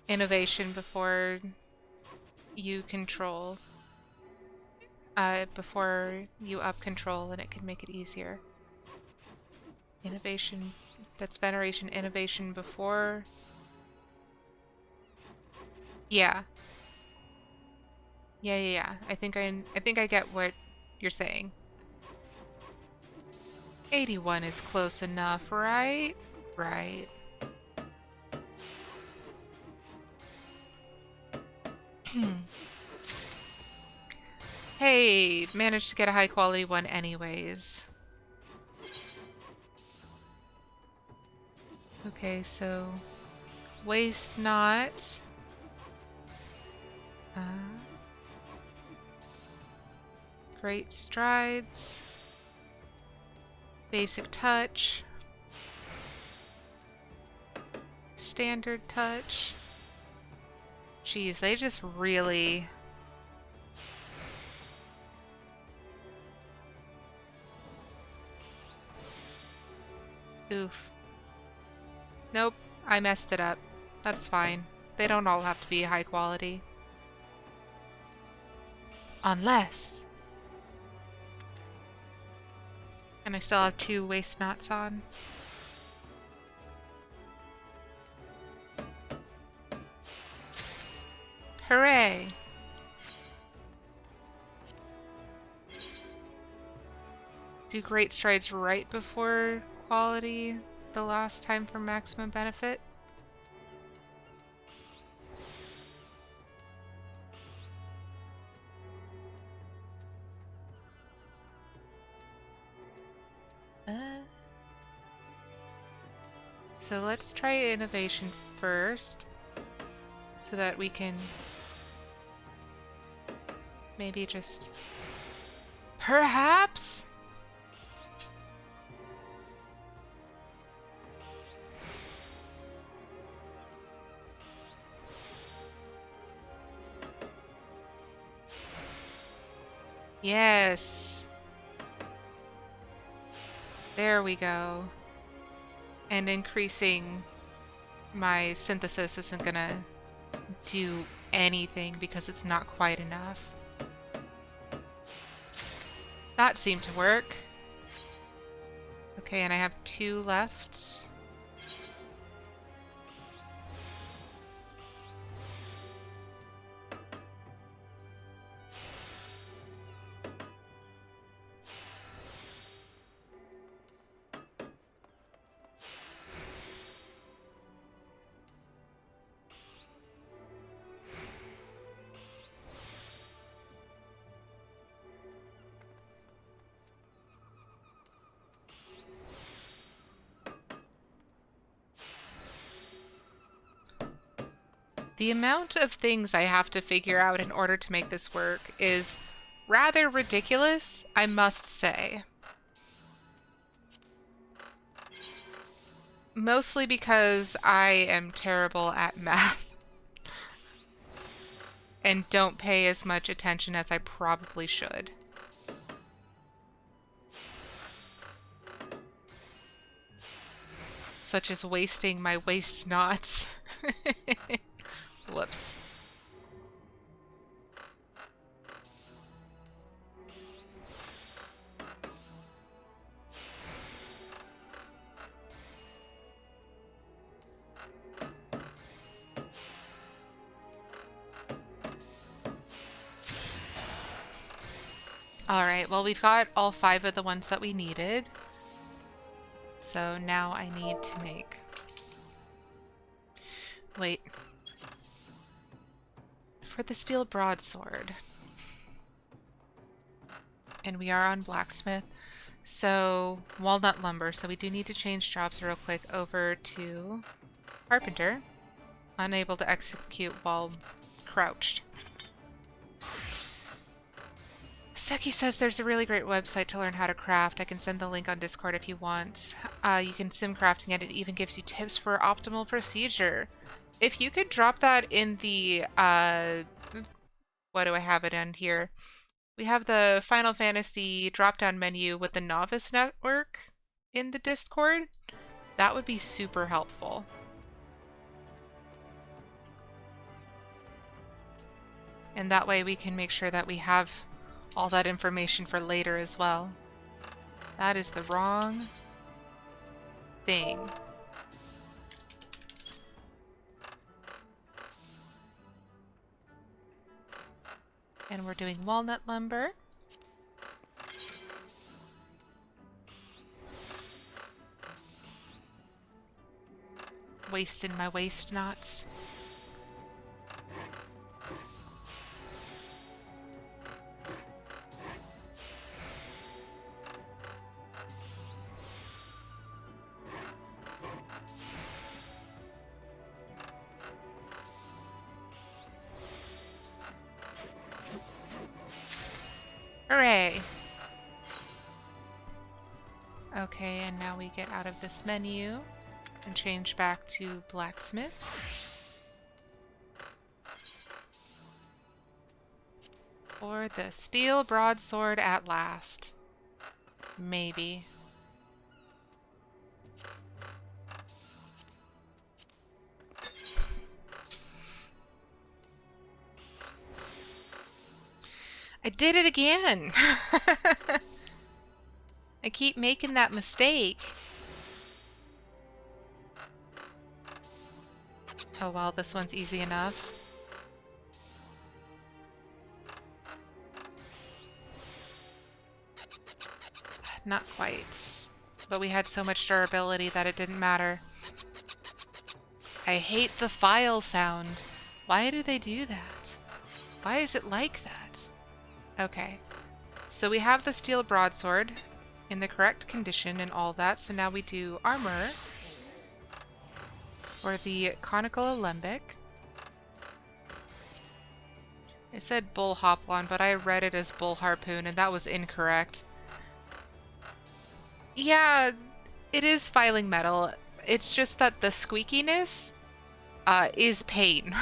Innovation before you control. Before you up control, and it can make it easier. Innovation, that's veneration. Innovation before. Yeah. Yeah. I think I get what you're saying. 81 is close enough, right? Right. Hey, managed to get a high quality one anyways. Okay, so waste not. Great strides. Basic touch. standard touch. Jeez, they just really... Oof. Nope, I messed it up. That's fine. They don't all have to be high quality. Unless... And I still have 2 waste knots on. Hooray! Do great strides right before quality the last time for maximum benefit? So let's try innovation first, so that we can maybe just... Perhaps? Yes. There we go. And increasing my synthesis isn't gonna do anything because it's not quite enough. That seemed to work. Okay, and I have 2 left. The amount of things I have to figure out in order to make this work is rather ridiculous, I must say. Mostly because I am terrible at math and don't pay as much attention as I probably should. Such as wasting my waste knots. Whoops. Alright, well we've got all 5 of the ones that we needed. So now I need to make... Wait. For the steel broadsword. And we are on blacksmith. So, walnut lumber. So we do need to change jobs real quick over to carpenter. Unable to execute while crouched. Seki says there's a really great website to learn how to craft. I can send the link on Discord if you want. You can sim crafting it. It even gives you tips for optimal procedure. If you could drop that in the, what do I have it in here? We have the Final Fantasy drop-down menu with the Novice Network in the Discord. That would be super helpful. And that way we can make sure that we have all that information for later as well. That is the wrong thing. And we're doing walnut lumber. Wasting my waste knots. Hooray! Okay, and now we get out of this menu and change back to blacksmith. Or the steel broadsword at last. Maybe. I did it again! I keep making that mistake. Oh well, this one's easy enough. Not quite. But we had so much durability that it didn't matter. I hate the file sound. Why do they do that? Why is it like that? Okay. So we have the steel broadsword in the correct condition and all that. So now we do armor. Or the conical alembic. I said bull hoplon, but I read it as bull harpoon, and that was incorrect. Yeah, it is filing metal. It's just that the squeakiness is pain.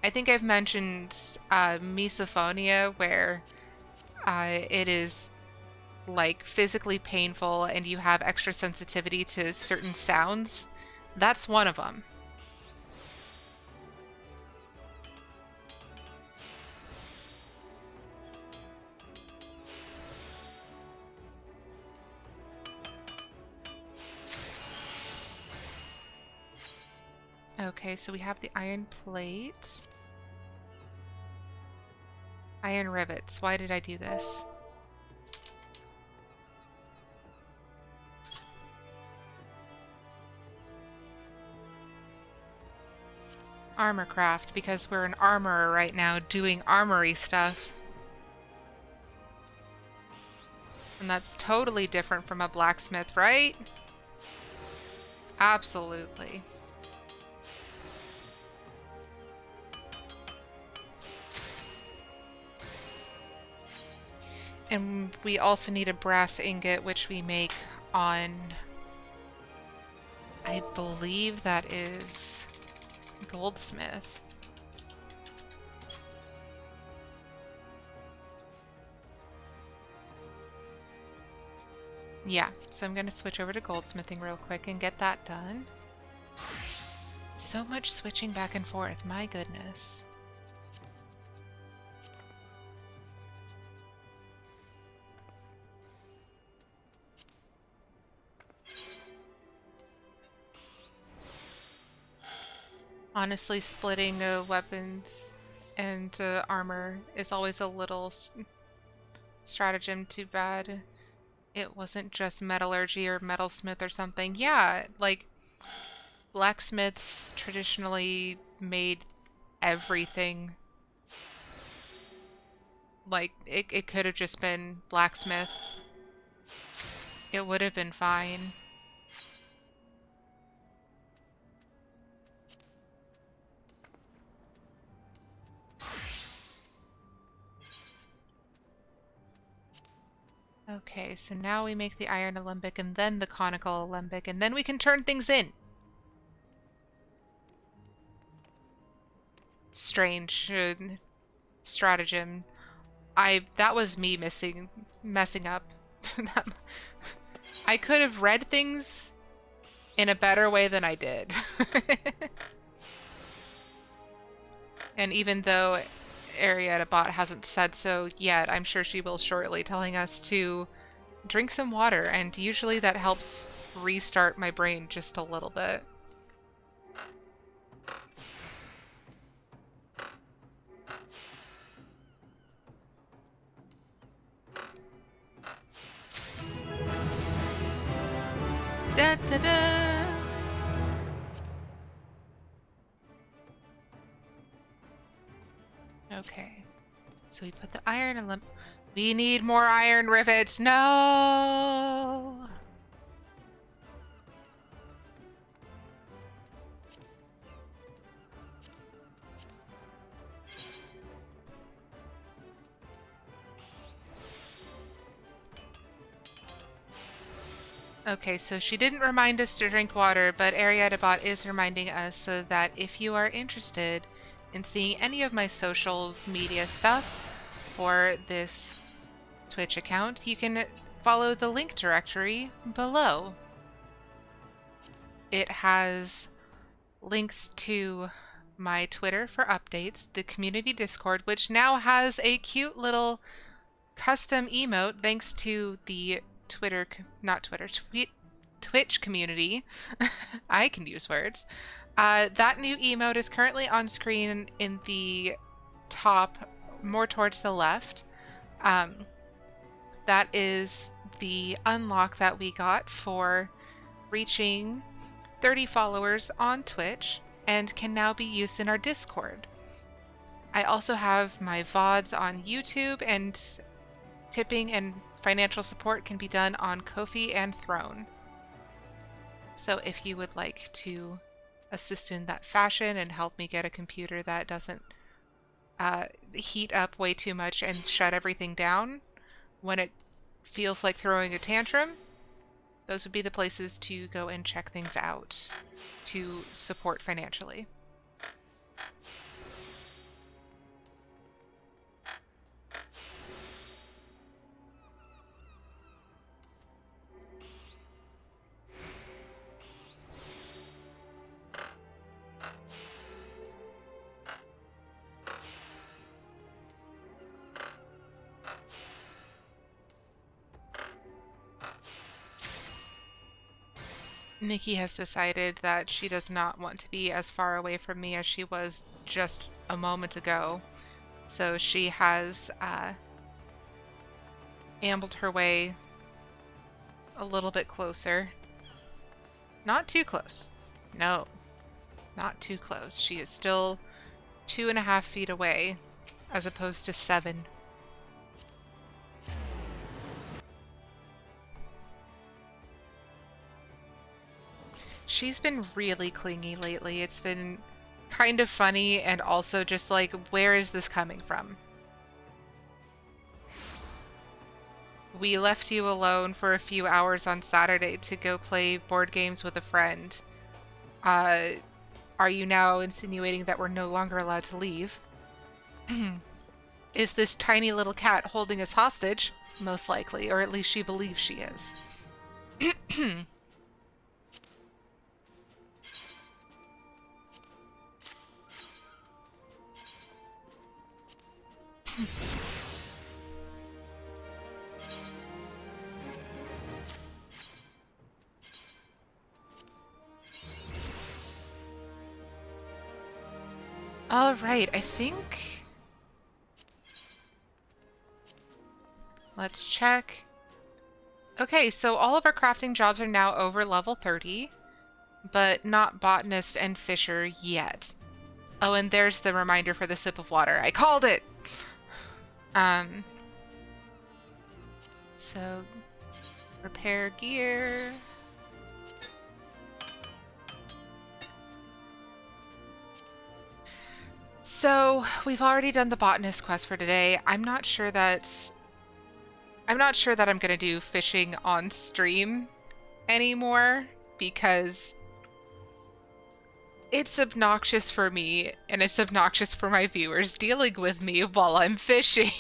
I think I've mentioned misophonia, where it is like physically painful and you have extra sensitivity to certain sounds. That's one of them. Okay, so we have the iron plate. Iron rivets. Why did I do this? Armor craft, because we're an armorer right now doing armory stuff. And that's totally different from a blacksmith, right? Absolutely. And we also need a brass ingot, which we make on, I believe that is goldsmith. Yeah, so I'm going to switch over to goldsmithing real quick and get that done. So much switching back and forth, my goodness. Honestly, splitting weapons and armor is always a little stratagem. Too bad it wasn't just metallurgy or metalsmith or something. Yeah, like blacksmiths traditionally made everything. Like it could have just been blacksmith. It would have been fine. Okay, so now we make the iron alembic and then the conical alembic, and then we can turn things in. Strange stratagem. That was me messing up. I could have read things in a better way than I did. And even though Aerietta bot hasn't said so yet, I'm sure she will shortly, telling us to drink some water, and usually that helps restart my brain just a little bit. Da, da, da. Okay, so we put the iron in. We need more iron rivets. No. Okay, so she didn't remind us to drink water, but Aerietta Bot is reminding us so that if you are interested in seeing any of my social media stuff for this Twitch account, you can follow the link directory below. It has links to my Twitter for updates, the community Discord, which now has a cute little custom emote thanks to the Twitch community. I can use words. That new emote is currently on screen in the top, more towards the left. That is the unlock that we got for reaching 30 followers on Twitch and can now be used in our Discord. I also have my VODs on YouTube, and tipping and financial support can be done on Ko-fi and Throne. So if you would like to assist in that fashion and help me get a computer that doesn't heat up way too much and shut everything down when it feels like throwing a tantrum, those would be the places to go and check things out to support financially. Nikki has decided that she does not want to be as far away from me as she was just a moment ago. So she has ambled her way a little bit closer. Not too close. No, not too close. She is still 2.5 feet away, as opposed to 7. She's been really clingy lately. It's been kind of funny and also just like, where is this coming from? We left you alone for a few hours on Saturday to go play board games with a friend. Are you now insinuating that we're no longer allowed to leave? Is this tiny little cat holding us hostage? Most likely, or at least she believes she is. All right, I think... Let's check. Okay, so all of our crafting jobs are now over level 30, but not botanist and fisher yet. Oh, and there's the reminder for the sip of water. I called it! So, repair gear. So, we've already done the botanist quest for today. I'm not sure that I'm gonna do fishing on stream anymore, because it's obnoxious for me and it's obnoxious for my viewers dealing with me while I'm fishing.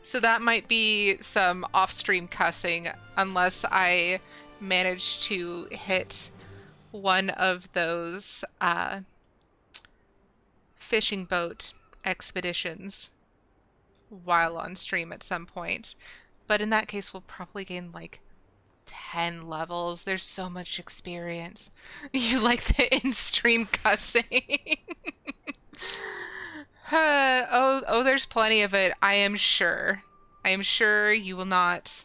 So that might be some off-stream cussing unless I manage to hit one of those fishing boat expeditions while on stream at some point. But in that case, we'll probably gain like 10 levels. There's so much experience. You like the in-stream cussing? There's plenty of it. I am sure. I am sure you will not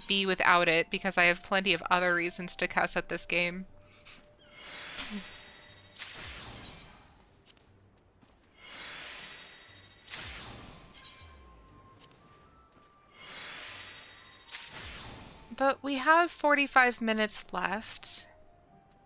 be without it, because I have plenty of other reasons to cuss at this game. But we have 45 minutes left,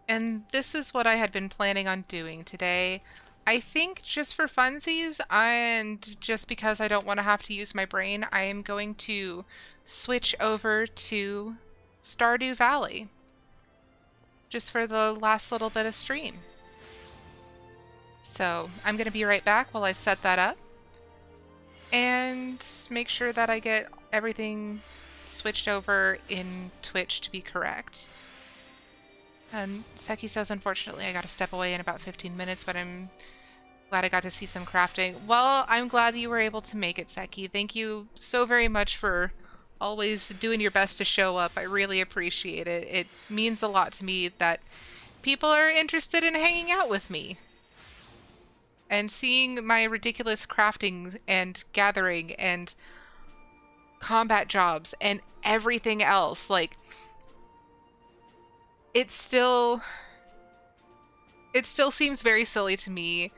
and this is what I had been planning on doing today. I think just for funsies, and just because I don't want to have to use my brain, I am going to switch over to Stardew Valley just for the last little bit of stream. So I'm going to be right back while I set that up and make sure that I get everything switched over in Twitch to be correct. And Seki says, unfortunately, I got to step away in about 15 minutes, but I'm glad I got to see some crafting. Well, I'm glad you were able to make it, Seki. Thank you so very much for always doing your best to show up. I really appreciate it. It means a lot to me that people are interested in hanging out with me. And seeing my ridiculous crafting and gathering and combat jobs and everything else, like, it still seems very silly to me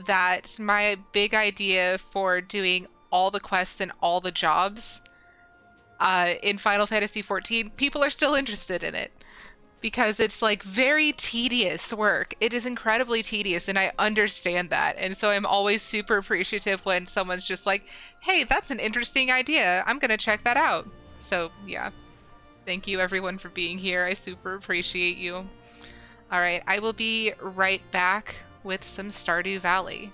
that my big idea for doing all the quests and all the jobs in Final Fantasy XIV, people are still interested in it. Because it's like very tedious work. It is incredibly tedious, and I understand that. And so I'm always super appreciative when someone's just like, hey, that's an interesting idea. I'm going to check that out. So yeah, thank you everyone for being here. I super appreciate you. All right, I will be right back with some Stardew Valley.